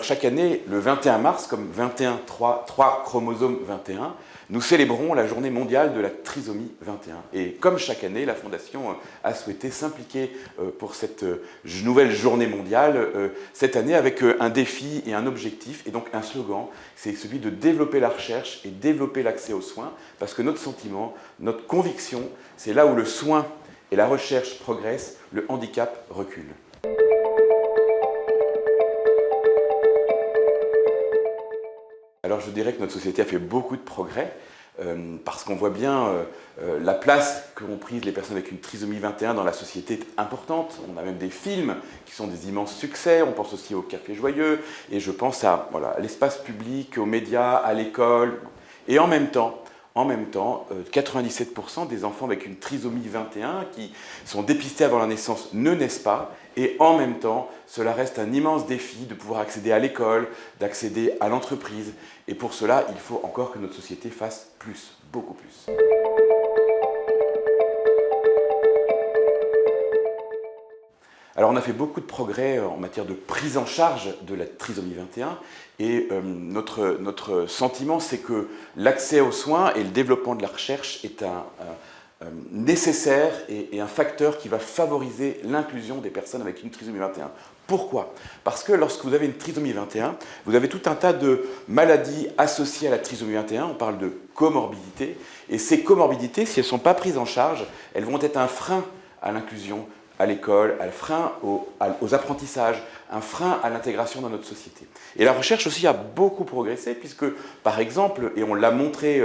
chaque année, le 21 mars, comme 21, 3 chromosomes 21, nous célébrons la journée mondiale de la trisomie 21. Et comme chaque année, la Fondation a souhaité s'impliquer pour cette nouvelle journée mondiale, cette année avec un défi et un objectif, et donc un slogan, c'est celui de développer la recherche et développer l'accès aux soins, parce que notre sentiment, notre conviction, c'est là où le soin et la recherche progressent, le handicap recule. Alors je dirais que notre société a fait beaucoup de progrès parce qu'on voit bien la place qu'ont prise les personnes avec une trisomie 21 dans la société est importante. On a même des films qui sont des immenses succès, on pense aussi au Café Joyeux et je pense à l'espace public, aux médias, à l'école. Et en même temps, 97% des enfants avec une trisomie 21 qui sont dépistés avant la naissance ne naissent pas. Et en même temps, cela reste un immense défi de pouvoir accéder à l'école, d'accéder à l'entreprise. Et pour cela, il faut encore que notre société fasse plus, beaucoup plus. Alors on a fait beaucoup de progrès en matière de prise en charge de la trisomie 21 et notre sentiment c'est que l'accès aux soins et le développement de la recherche est nécessaire et un facteur qui va favoriser l'inclusion des personnes avec une trisomie 21. Pourquoi? Parce que lorsque vous avez une trisomie 21, vous avez tout un tas de maladies associées à la trisomie 21, on parle de comorbidités, et ces comorbidités, si elles ne sont pas prises en charge, elles vont être un frein à l'inclusion à l'école, un frein aux apprentissages, un frein à l'intégration dans notre société. Et la recherche aussi a beaucoup progressé puisque, par exemple, et on l'a montré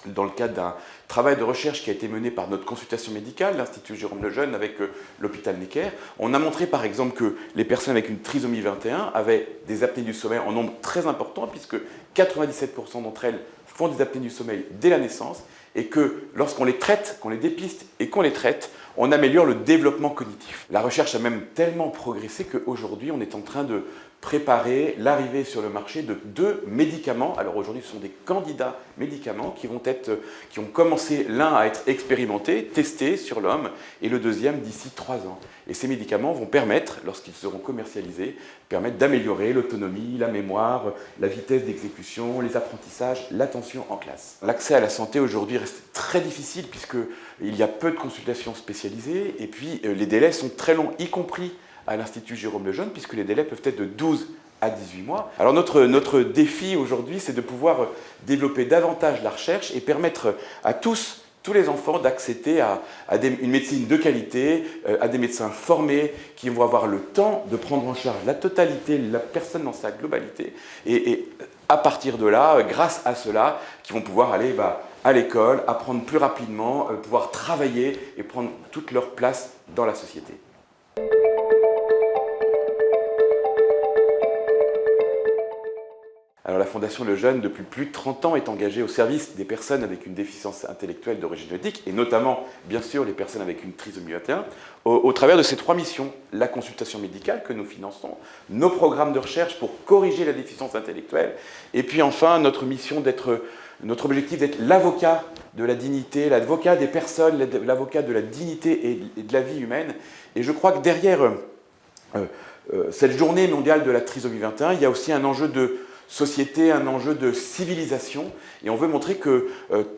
dans le cadre d'un travail de recherche qui a été mené par notre consultation médicale, l'Institut Jérôme Lejeune avec l'hôpital Necker, on a montré par exemple que les personnes avec une trisomie 21 avaient des apnées du sommeil en nombre très important puisque 97% d'entre elles font des apnées du sommeil dès la naissance et que lorsqu'on les traite, qu'on les dépiste et qu'on les traite, on améliore le développement cognitif. La recherche a même tellement progressé qu'aujourd'hui, on est en train de préparer l'arrivée sur le marché de 2 médicaments. Alors aujourd'hui, ce sont des candidats médicaments qui ont commencé l'un à être expérimenté, testé sur l'homme, et le deuxième d'ici 3 ans. Et ces médicaments vont permettre, lorsqu'ils seront commercialisés, d'améliorer l'autonomie, la mémoire, la vitesse d'exécution, les apprentissages, l'attention en classe. L'accès à la santé aujourd'hui reste très difficile puisqu'il y a peu de consultations spécialisées et puis les délais sont très longs, y compris à l'Institut Jérôme Lejeune, puisque les délais peuvent être de 12 à 18 mois. Alors notre défi aujourd'hui, c'est de pouvoir développer davantage la recherche et permettre à tous les enfants d'accéder à une médecine de qualité, à des médecins formés qui vont avoir le temps de prendre en charge la totalité, la personne dans sa globalité. Et à partir de là, grâce à cela, qui vont pouvoir aller à l'école, apprendre plus rapidement, pouvoir travailler et prendre toute leur place dans la société. Alors la Fondation Lejeune, depuis plus de 30 ans, est engagée au service des personnes avec une déficience intellectuelle d'origine génétique, et notamment, bien sûr, les personnes avec une trisomie 21, au travers de ces 3 missions. La consultation médicale que nous finançons, nos programmes de recherche pour corriger la déficience intellectuelle, et puis enfin, notre objectif d'être l'avocat de la dignité, l'avocat des personnes, l'avocat de la dignité et de la vie humaine. Et je crois que derrière cette journée mondiale de la trisomie 21, il y a aussi un enjeu de société, un enjeu de civilisation, et on veut montrer que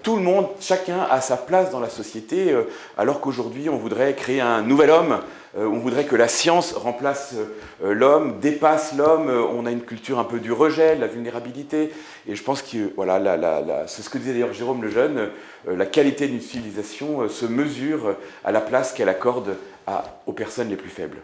tout le monde, chacun a sa place dans la société, alors qu'aujourd'hui on voudrait créer un nouvel homme, on voudrait que la science remplace l'homme, dépasse l'homme, on a une culture un peu du rejet, de la vulnérabilité, et je pense que c'est ce que disait d'ailleurs Jérôme Lejeune, la qualité d'une civilisation se mesure à la place qu'elle accorde aux personnes les plus faibles.